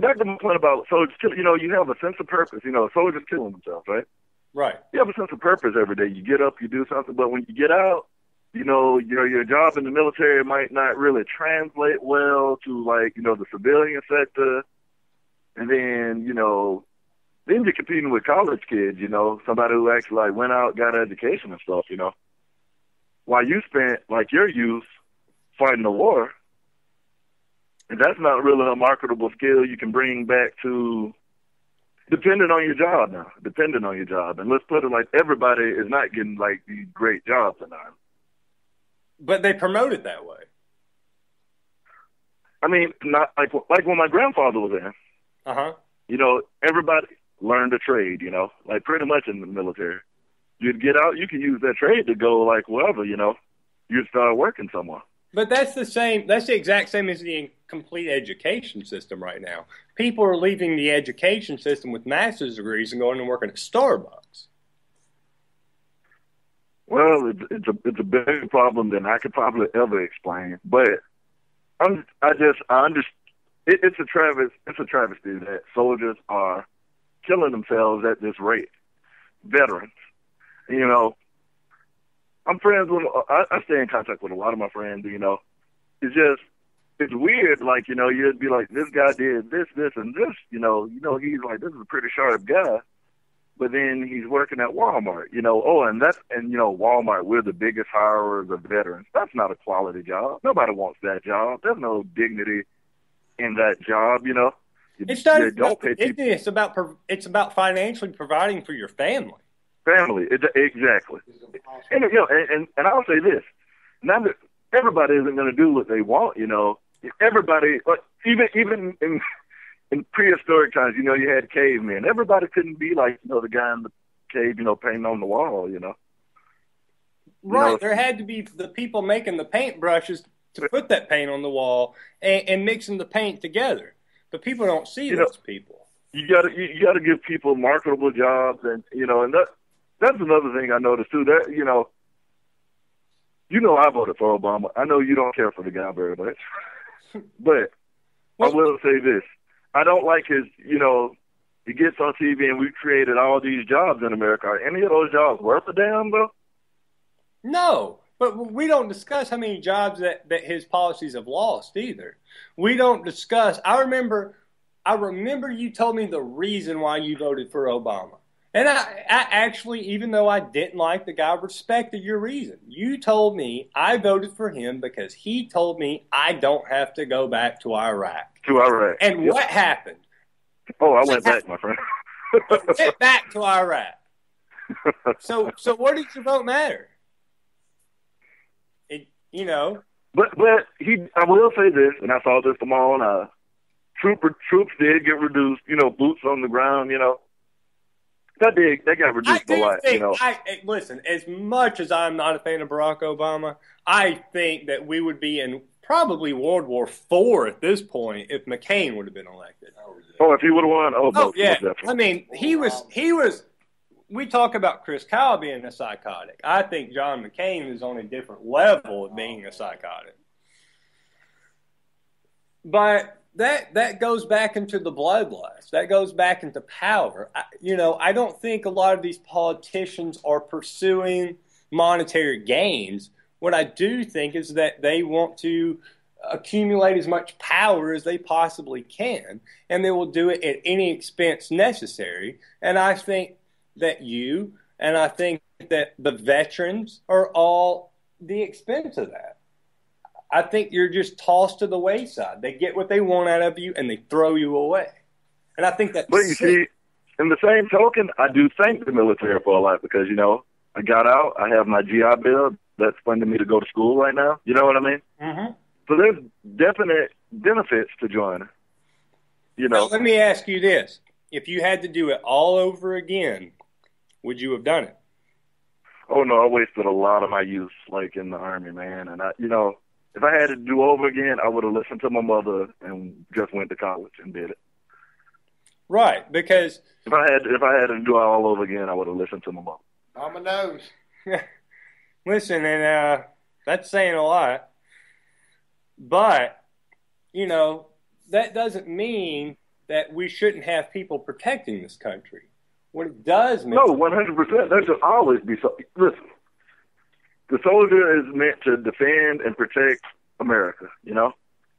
back to my point about soldiers, you have a sense of purpose. Soldiers killing themselves, right? Right. You have a sense of purpose every day. You get up, you do something, but when you get out, your job in the military might not really translate well to the civilian sector. And then, then you're competing with college kids, somebody who actually went out, got education and stuff, while you spent your youth fighting the war. And that's not really a marketable skill you can bring back to Depending on your job now. Depending on your job. And let's put it like everybody is not getting like these great jobs in the Army. But they promote it that way. I mean, not like when my grandfather was in. You know, everybody learned a trade, you know, like pretty much in the military. You'd get out, you can use that trade to go like wherever, you know. You'd start working somewhere. But that's the exact same as the complete education system right now. People are leaving the education system with master's degrees and going and working at Starbucks. Well, it's a bigger problem than I could probably ever explain. But it's a travesty that soldiers are killing themselves at this rate. Veterans, you know. I'm friends with. I stay in contact with a lot of my friends. You know, it's weird. Like, you know, you'd be like, this guy did this, and this. You know, he's like, this is a pretty sharp guy, but then he's working at Walmart. You know, you know, Walmart, we're the biggest hirers of veterans. That's not a quality job. Nobody wants that job. There's no dignity in that job. You know, it's not about business. It's about financially providing for your family. Family, exactly. And you know, and I'll say this: now that everybody isn't going to do what they want, you know, everybody, even in prehistoric times, you know, you had cavemen. Everybody couldn't be like, you know, the guy in the cave, you know, painting on the wall, you know. Right. You know, there had to be the people making the paintbrushes to put that paint on the wall and mixing the paint together. But people don't see those people. You gotta give people marketable jobs, and you know, and that's another thing I noticed too. That you know, I voted for Obama. I know you don't care for the guy very much, but I will say this: I don't like his. You know, he gets on TV and we've created all these jobs in America. Are any of those jobs worth a damn though? No, but we don't discuss how many jobs that his policies have lost either. We don't discuss. I remember you told me the reason why you voted for Obama. And I actually, even though I didn't like the guy, respected your reason. You told me I voted for him because he told me I don't have to go back to Iraq. And what happened? Oh, I went back, my friend. Went back to Iraq. So what did your vote matter? You know. But I will say this, and I saw this tomorrow. Troops did get reduced. You know, boots on the ground. You know. That got reduced a lot, you know. Listen, as much as I'm not a fan of Barack Obama, I think that we would be in probably World War IV at this point if McCain would have been elected. Oh, if he would have won? Oh, yeah. definitely. I mean, he was. We talk about Chris Kyle being a psychotic. I think John McCain is on a different level of being a psychotic. But that goes back into the bloodlust. That goes back into power. I don't think a lot of these politicians are pursuing monetary gains. What I do think is that they want to accumulate as much power as they possibly can, and they will do it at any expense necessary. And I think that I think that the veterans are all the expense of that. I think you're just tossed to the wayside. They get what they want out of you, and they throw you away. And I think that's But you see, in the same token, I do thank the military for a lot because, you know, I got out. I have my GI Bill that's funding me to go to school right now. You know what I mean? Mm-hmm. So there's definite benefits to joining. You know. Now, let me ask you this. If you had to do it all over again, would you have done it? Oh, no, I wasted a lot of my youth, like, in the Army, man. And, if I had to do over again, I would have listened to my mother and just went to college and did it. Right, because if I had to do it all over again, I would have listened to my mother. Mama knows. Listen, and that's saying a lot. But, you know, that doesn't mean that we shouldn't have people protecting this country. What it does mean... No, 100%. There should always be so. Listen, the soldier is meant to defend and protect America, you know?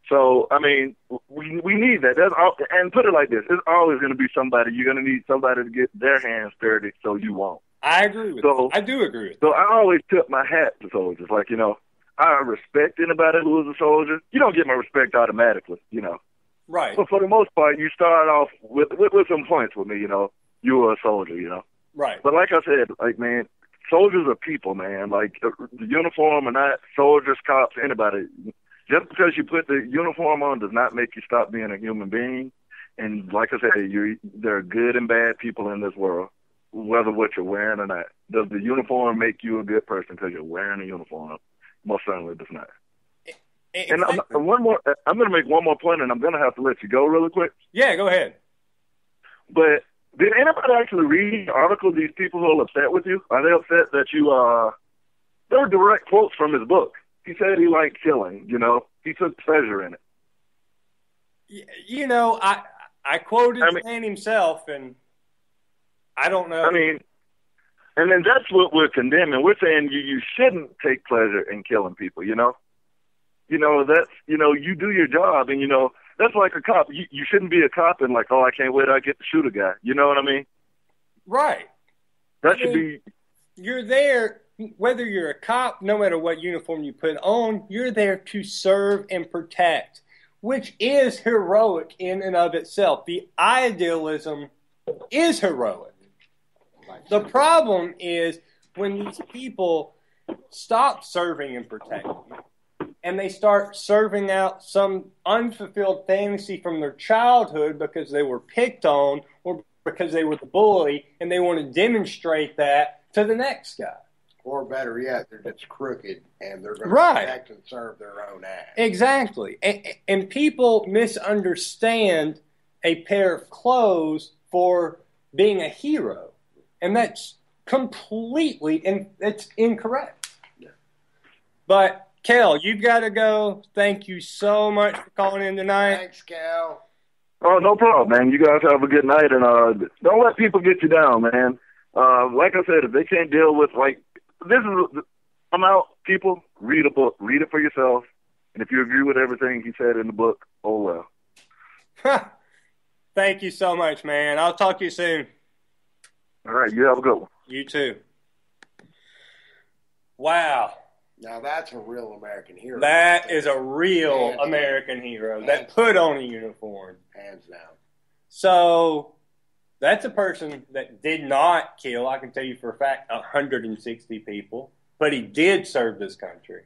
So, I mean, we need that. That's all, and put it like this. There's always going to be somebody. You're going to need somebody to get their hands dirty so you won't. I agree with that. I do agree with that. So I always tip my hat to soldiers. Like, you know, I respect anybody who is a soldier. You don't get my respect automatically, you know. Right. But for the most part, you start off with some points with me, you know. You were a soldier, you know. Right. But like I said, like, man, soldiers are people, man. Like, the uniform or not, soldiers, cops, anybody. Just because you put the uniform on does not make you stop being a human being. And like I said, there are good and bad people in this world, whether what you're wearing or not. Does the uniform make you a good person because you're wearing a uniform? Most certainly it does not. Exactly. And I'm going to make one more point, and I'm going to have to let you go really quick. Yeah, go ahead. But did anybody actually read the article, these people who are upset with you? Are they upset that you, there were direct quotes from his book. He said he liked killing, you know. He took pleasure in it. You know, I quoted the man himself, and I don't know. I mean, and then that's what we're condemning. We're saying you shouldn't take pleasure in killing people, you know. You know, that's, you know, you do your job, and, you know, that's like a cop. You shouldn't be a cop and like, oh, I can't wait, I get to shoot a guy. You know what I mean? Right. That should be. You're there, whether you're a cop, no matter what uniform you put on, you're there to serve and protect, which is heroic in and of itself. The idealism is heroic. The problem is when these people stop serving and protecting, and they start serving out some unfulfilled fantasy from their childhood because they were picked on or because they were the bully, and they want to demonstrate that to the next guy. Or better yet, they're just crooked, and they're going to protect and serve their own ass. Exactly. And people misunderstand a pair of clothes for being a hero. And that's completely, it's incorrect. Yeah. But Kel, you've got to go. Thank you so much for calling in tonight. Thanks, Kel. Oh, no problem, man. You guys have a good night, and don't let people get you down, man. Like I said, if they can't deal with, like, I'm out, people, read a book. Read it for yourself. And if you agree with everything he said in the book, oh, well. Thank you so much, man. I'll talk to you soon. All right, you have a good one. You too. Wow. Now that's a real American hero. That is a real American hero that put on a uniform. Hands down. So that's a person that did not kill, I can tell you for a fact, 160 people, but he did serve this country.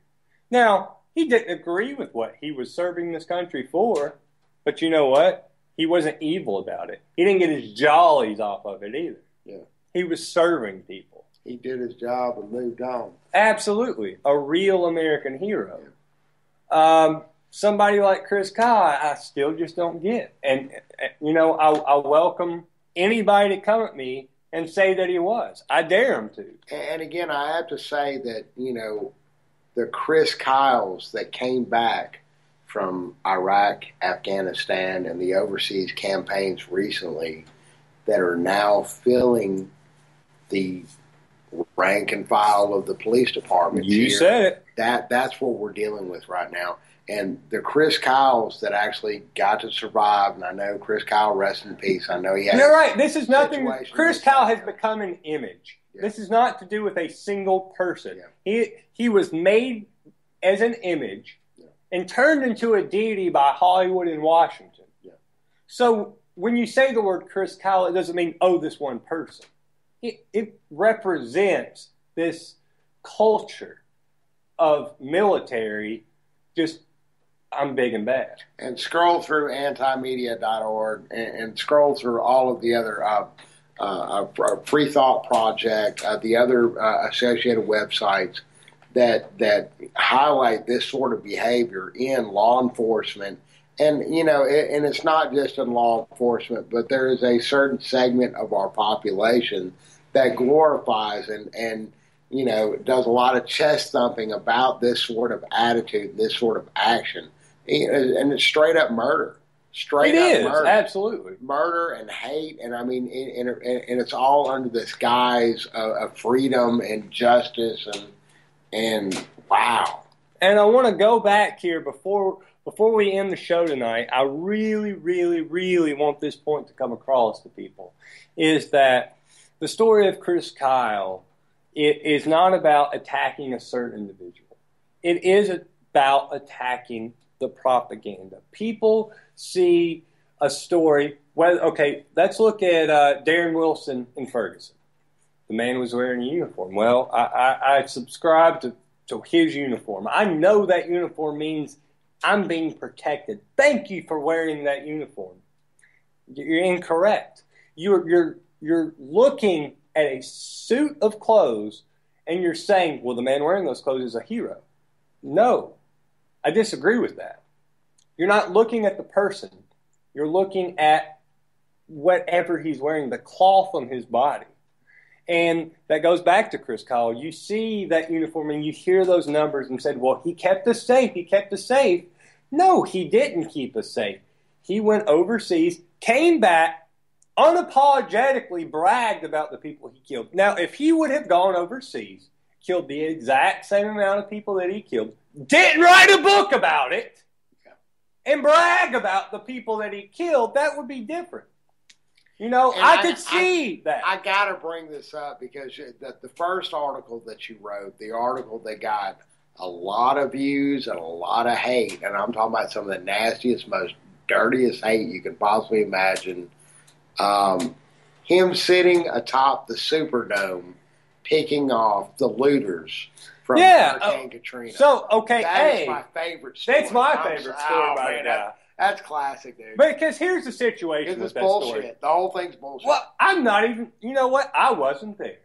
Now, he didn't agree with what he was serving this country for, but you know what? He wasn't evil about it. He didn't get his jollies off of it either. Yeah. He was serving people. He did his job and moved on. Absolutely. A real American hero. Somebody like Chris Kyle, I still just don't get. And, you know, I welcome anybody to come at me and say that he was. I dare him to. And again, I have to say that, you know, the Chris Kyles that came back from Iraq, Afghanistan, and the overseas campaigns recently that are now filling the rank and file of the police department. You said it. That's what we're dealing with right now. And the Chris Kyles that actually got to survive, and I know Chris Kyle, rest in peace. I know he had. You're right. This is nothing. Chris Kyle has become an image. Yeah. This is not to do with a single person. Yeah. He was made as an image and turned into a deity by Hollywood and Washington. Yeah. So when you say the word Chris Kyle, it doesn't mean, oh, this one person. It represents this culture of military, just, I'm big and bad. And scroll through antimedia.org and scroll through all of the other Free Thought Project, the other associated websites that highlight this sort of behavior in law enforcement. And, you know, and it's not just in law enforcement, but there is a certain segment of our population that glorifies and you know, does a lot of chest thumping about this sort of attitude, this sort of action. And it's straight up murder. Straight up murder. Absolutely. Murder and hate. And I mean, and it's all under this guise of freedom and justice and wow. And I want to go back here before we end the show tonight. I really, really, really want this point to come across to people, is that the story of Chris Kyle, it is not about attacking a certain individual. It is about attacking the propaganda. People see a story. Okay, let's look at Darren Wilson in Ferguson. The man was wearing a uniform. Well, I subscribe to his uniform. I know that uniform means I'm being protected. Thank you for wearing that uniform. You're incorrect. You're looking at a suit of clothes and you're saying, well, the man wearing those clothes is a hero. No, I disagree with that. You're not looking at the person. You're looking at whatever he's wearing, the cloth on his body. And that goes back to Chris Kyle. You see that uniform and you hear those numbers and said, well, he kept us safe. He kept us safe. No, he didn't keep us safe. He went overseas, came back, unapologetically bragged about the people he killed. Now, if he would have gone overseas, killed the exact same amount of people that he killed, didn't write a book about it, and brag about the people that he killed, that would be different. I could see that. I got to bring this up because the first article that you wrote, the article that got a lot of views and a lot of hate, and I'm talking about some of the nastiest, most dirtiest hate you could possibly imagine, him sitting atop the Superdome picking off the looters from Hurricane Katrina. So, okay, that is my favorite story. That's my favorite story right now. That's classic, dude. Because here's the situation with that bullshit. Story. The whole thing's bullshit. Well, I'm not even, you know what? I wasn't there.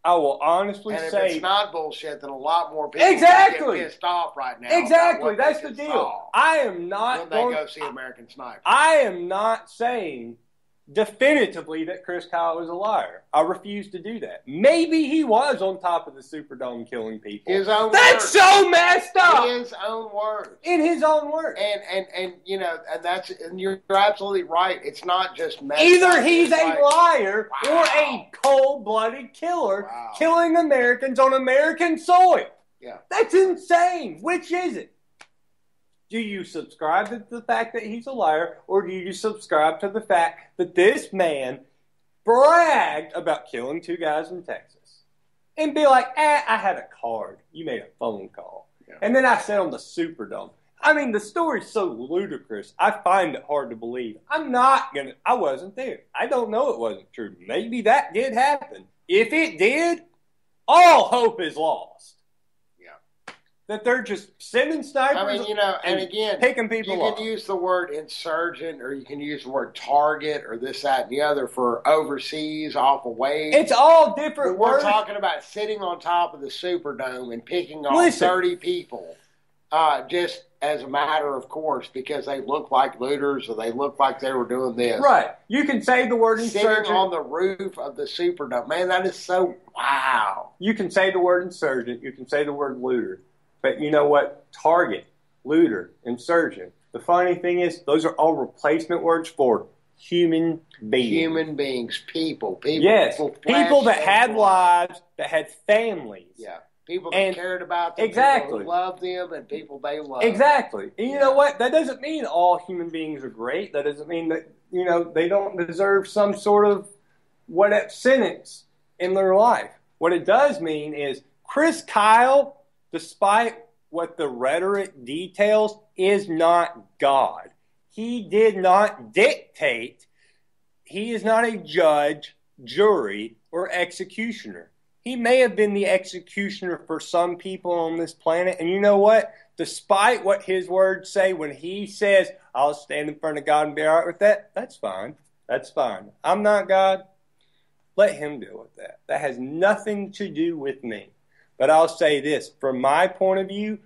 I will honestly say. And if it's not bullshit, then a lot more people get pissed off right now. Exactly. That's the deal. I am not when they go see American Sniper. I am not saying definitively that Chris Kyle is a liar. I refuse to do that. Maybe he was on top of the Superdome killing people. His own That's words. so messed up. His own words. In his own words. And and you're absolutely right. It's not just messed Either up. he's a liar or a cold-blooded killer killing Americans on American soil. Yeah. That's insane. Which is it? Do you subscribe to the fact that he's a liar, or do you subscribe to the fact that this man bragged about killing 2 guys in Texas? And be like, I had a card. You made a phone call. Yeah. And then I said on the Superdome. I mean, the story's so ludicrous, I find it hard to believe. I wasn't there. I don't know it wasn't true. Maybe that did happen. If it did, all hope is lost. That they're just sending snipers and again, picking people off. You off. can use the word insurgent or you can use the word target or this, that, and the other for overseas, off a wave. It's all different words. We're talking about sitting on top of the Superdome and picking off 30 people just as a matter of course because they look like looters or they look like they were doing this. Right. You can say the word insurgent. Sitting on the roof of the Superdome. Man, that is so wow. You can say the word insurgent. You can say the word looter. But you know what? Target, looter, insurgent. The funny thing is, those are all replacement words for human beings. Human beings, people. Yes, people that had lives, that had families. Yeah, people that cared about them, exactly. People who loved them, and people they loved. Exactly. And you know what? That doesn't mean all human beings are great. That doesn't mean that, they don't deserve some sort of sentence in their life. What it does mean is Chris Kyle, despite what the rhetoric details, is not God. He did not dictate. He is not a judge, jury, or executioner. He may have been the executioner for some people on this planet. And you know what? Despite what his words say, when he says, I'll stand in front of God and be all right with that, that's fine. That's fine. I'm not God. Let him deal with that. That has nothing to do with me. But I'll say this, from my point of view,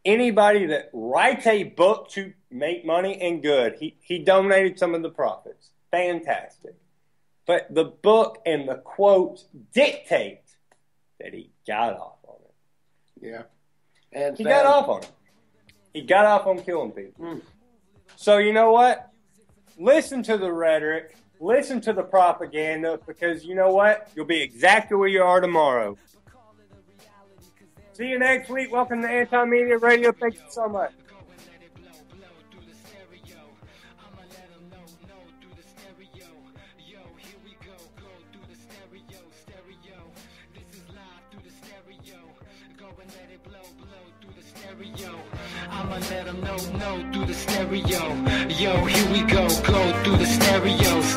anybody that writes a book to make money and good, he donated some of the profits. Fantastic. But the book and the quotes dictate that he got off on it. Yeah. And he got off on it. He got off on killing people. So you know what? Listen to the rhetoric. Listen to the propaganda, because you know what? You'll be exactly where you are tomorrow. See you next week. Welcome to Anti-Media Radio. Thank you so much. Go and let it blow through the stereo. I'ma let them know through the stereo. Yo, here we go through the stereo.